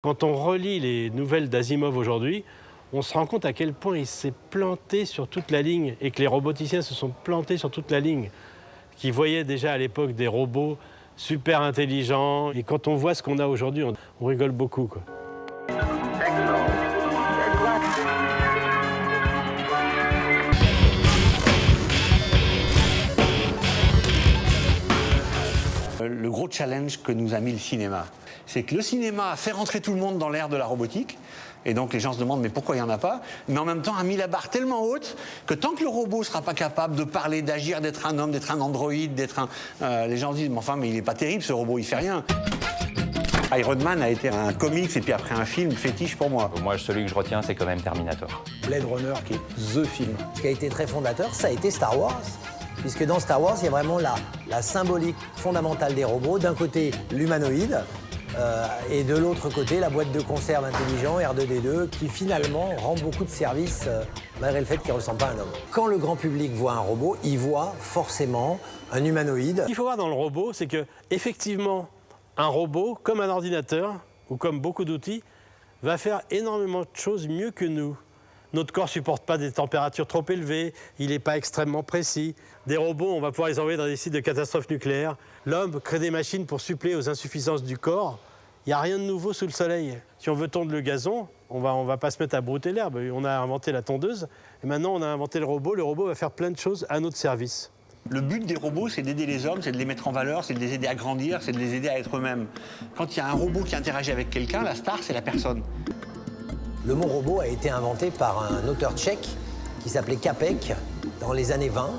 Quand on relit les nouvelles d'Asimov aujourd'hui, on se rend compte à quel point il s'est planté sur toute la ligne et que les roboticiens se sont plantés sur toute la ligne, qui voyaient déjà à l'époque des robots super intelligents. Et quand on voit ce qu'on a aujourd'hui, on rigole beaucoup, quoi. Le gros challenge que nous a mis le cinéma, c'est que le cinéma a fait rentrer tout le monde dans l'ère de la robotique. Et donc les gens se demandent mais pourquoi il n'y en a pas? Mais en même temps a mis la barre tellement haute que tant que le robot ne sera pas capable de parler, d'agir, d'être un homme, d'être un androïde, d'être un... les gens se disent mais enfin mais il n'est pas terrible ce robot, il fait rien. Iron Man a été un comics et puis après un film fétiche pour moi. Moi, celui que je retiens, c'est quand même Terminator. Blade Runner qui est THE film. Ce qui a été très fondateur, ça a été Star Wars. Puisque dans Star Wars, il y a vraiment la symbolique fondamentale des robots. D'un côté, l'humanoïde, et de l'autre côté, la boîte de conserve intelligent, R2-D2, qui finalement rend beaucoup de services, malgré le fait qu'il ne ressemble pas à un homme. Quand le grand public voit un robot, il voit forcément un humanoïde. Ce qu'il faut voir dans le robot, c'est que effectivement, un robot, comme un ordinateur, ou comme beaucoup d'outils, va faire énormément de choses mieux que nous. Notre corps ne supporte pas des températures trop élevées, il n'est pas extrêmement précis. Des robots, on va pouvoir les envoyer dans des sites de catastrophes nucléaires. L'homme crée des machines pour suppléer aux insuffisances du corps. Il n'y a rien de nouveau sous le soleil. Si on veut tondre le gazon, on va pas se mettre à brouter l'herbe. On a inventé la tondeuse, et maintenant on a inventé le robot va faire plein de choses à notre service. Le but des robots, c'est d'aider les hommes, c'est de les mettre en valeur, c'est de les aider à grandir, c'est de les aider à être eux-mêmes. Quand il y a un robot qui interagit avec quelqu'un, la star, c'est la personne. Le mot robot a été inventé par un auteur tchèque qui s'appelait Čapek dans les années 20.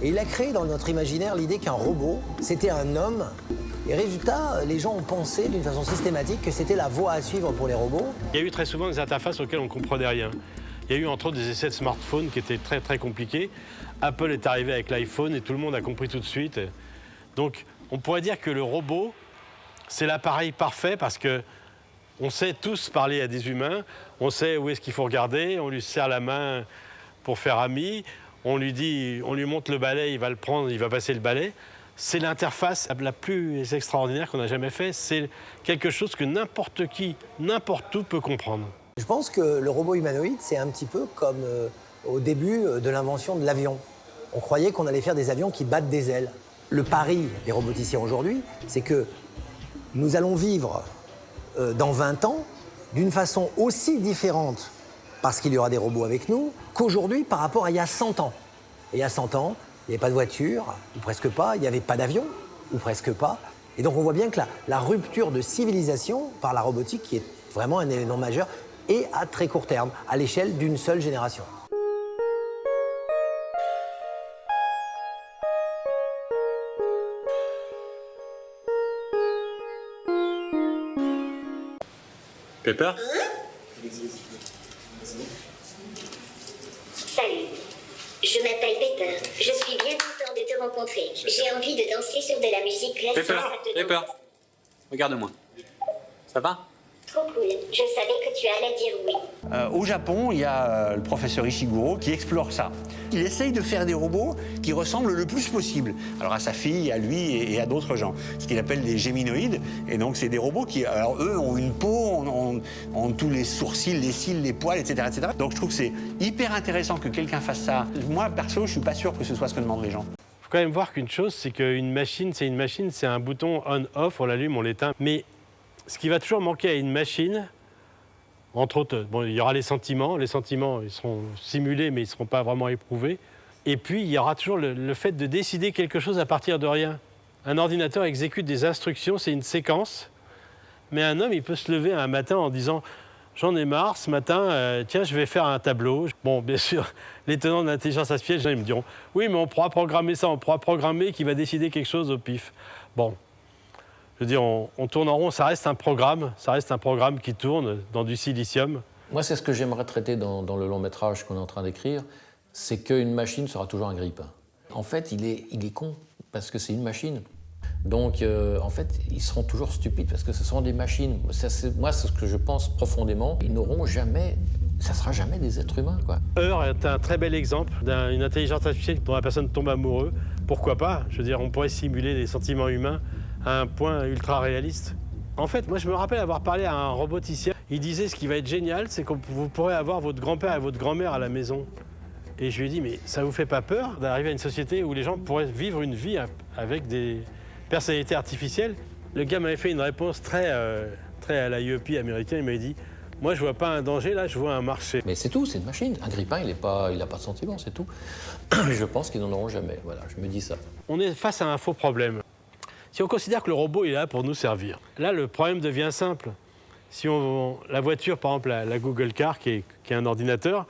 Et il a créé dans notre imaginaire l'idée qu'un robot, c'était un homme. Et résultat, les gens ont pensé d'une façon systématique que c'était la voie à suivre pour les robots. Il y a eu très souvent des interfaces auxquelles on ne comprenait rien. Il y a eu entre autres des essais de smartphones qui étaient très très compliqués. Apple est arrivé avec l'iPhone et tout le monde a compris tout de suite. Donc on pourrait dire que le robot, c'est l'appareil parfait parce que on sait tous parler à des humains, on sait où est-ce qu'il faut regarder, on lui serre la main pour faire ami, on lui montre le balai, il va le prendre, il va passer le balai. C'est l'interface la plus extraordinaire qu'on a jamais fait. C'est quelque chose que n'importe qui, n'importe où peut comprendre. Je pense que le robot humanoïde, c'est un petit peu comme au début de l'invention de l'avion. On croyait qu'on allait faire des avions qui battent des ailes. Le pari des roboticiens aujourd'hui, c'est que nous allons vivre dans 20 ans d'une façon aussi différente, parce qu'il y aura des robots avec nous, qu'aujourd'hui par rapport à il y a 100 ans. Et il y a 100 ans, il n'y avait pas de voiture, ou presque pas, il n'y avait pas d'avion, ou presque pas. Et donc on voit bien que la rupture de civilisation par la robotique, qui est vraiment un événement majeur, est à très court terme, à l'échelle d'une seule génération. Pepper? Salut, je m'appelle Pepper. Je suis bien content de te rencontrer. J'ai envie de danser sur de la musique classique. Pepper, regarde-moi. Ça va? Trop cool. Je savais que tu allais dire oui. Au Japon, il y a le professeur Ishiguro qui explore ça. Il essaye de faire des robots qui ressemblent le plus possible. Alors à sa fille, à lui et à d'autres gens. Ce qu'il appelle des géminoïdes. Et donc c'est des robots qui, alors eux, ont une peau, ont tous les sourcils, les cils, les poils, etc., etc. Donc je trouve que c'est hyper intéressant que quelqu'un fasse ça. Moi, perso, je suis pas sûr que ce soit ce que demandent les gens. Il faut quand même voir qu'une chose, c'est qu'une machine, c'est un bouton on-off, on l'allume, on l'éteint. Mais ce qui va toujours manquer à une machine, entre autres, bon, il y aura les sentiments, ils seront simulés, mais ils ne seront pas vraiment éprouvés. Et puis, il y aura toujours le fait de décider quelque chose à partir de rien. Un ordinateur exécute des instructions, c'est une séquence, mais un homme, il peut se lever un matin en disant « J'en ai marre, ce matin, tiens, je vais faire un tableau. » Bon, bien sûr, les tenants de l'intelligence artificielle, ils me diront « Oui, mais on pourra programmer ça, on pourra programmer qui va décider quelque chose au pif. » Bon. Je veux dire, on tourne en rond, ça reste un programme qui tourne dans du silicium. Moi, c'est ce que j'aimerais traiter dans le long métrage qu'on est en train d'écrire, c'est qu'une machine sera toujours un grille-pain. En fait, il est con, parce que c'est une machine. Donc, en fait, ils seront toujours stupides, parce que ce sont des machines. Moi, c'est ce que je pense profondément. Ils n'auront jamais... Ça ne sera jamais des êtres humains, quoi. Heure est un très bel exemple d'une intelligence artificielle dont la personne tombe amoureux. Pourquoi pas? Je veux dire, on pourrait simuler les sentiments humains à un point ultra réaliste. En fait, moi, je me rappelle avoir parlé à un roboticien. Il disait, ce qui va être génial, c'est que vous pourrez avoir votre grand-père et votre grand-mère à la maison. Et je lui ai dit, mais ça vous fait pas peur d'arriver à une société où les gens pourraient vivre une vie avec des personnalités artificielles? Le gars m'avait fait une réponse très à la UEP américain. Il m'avait dit, moi, je vois pas un danger, là, je vois un marché. Mais c'est tout, c'est une machine. Un grippin, il n'a pas de sentiment, c'est tout. Je pense qu'ils n'en auront jamais. Voilà, je me dis ça. On est face à un faux problème. Si on considère que le robot il est là pour nous servir, là, le problème devient simple. Si la voiture, par exemple, la Google Car, qui est un ordinateur,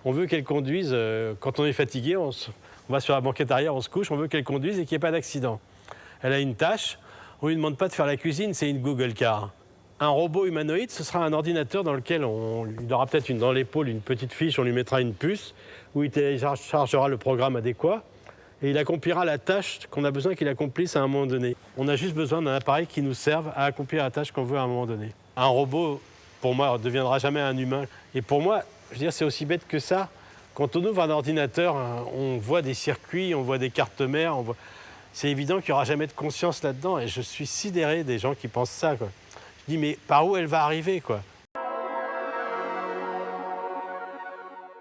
on veut qu'elle conduise, quand on est fatigué, on va sur la banquette arrière, on se couche, on veut qu'elle conduise et qu'il n'y ait pas d'accident. Elle a une tâche, on ne lui demande pas de faire la cuisine, c'est une Google Car. Un robot humanoïde, ce sera un ordinateur dans lequel il aura peut-être dans l'épaule une petite fiche, on lui mettra une puce, où il téléchargera le programme adéquat, et il accomplira la tâche qu'on a besoin qu'il accomplisse à un moment donné. On a juste besoin d'un appareil qui nous serve à accomplir la tâche qu'on veut à un moment donné. Un robot, pour moi, ne deviendra jamais un humain. Et pour moi, je veux dire, c'est aussi bête que ça. Quand on ouvre un ordinateur, on voit des circuits, on voit des cartes mères, c'est évident qu'il n'y aura jamais de conscience là-dedans. Et je suis sidéré des gens qui pensent ça, quoi. Je dis, mais par où elle va arriver, quoi?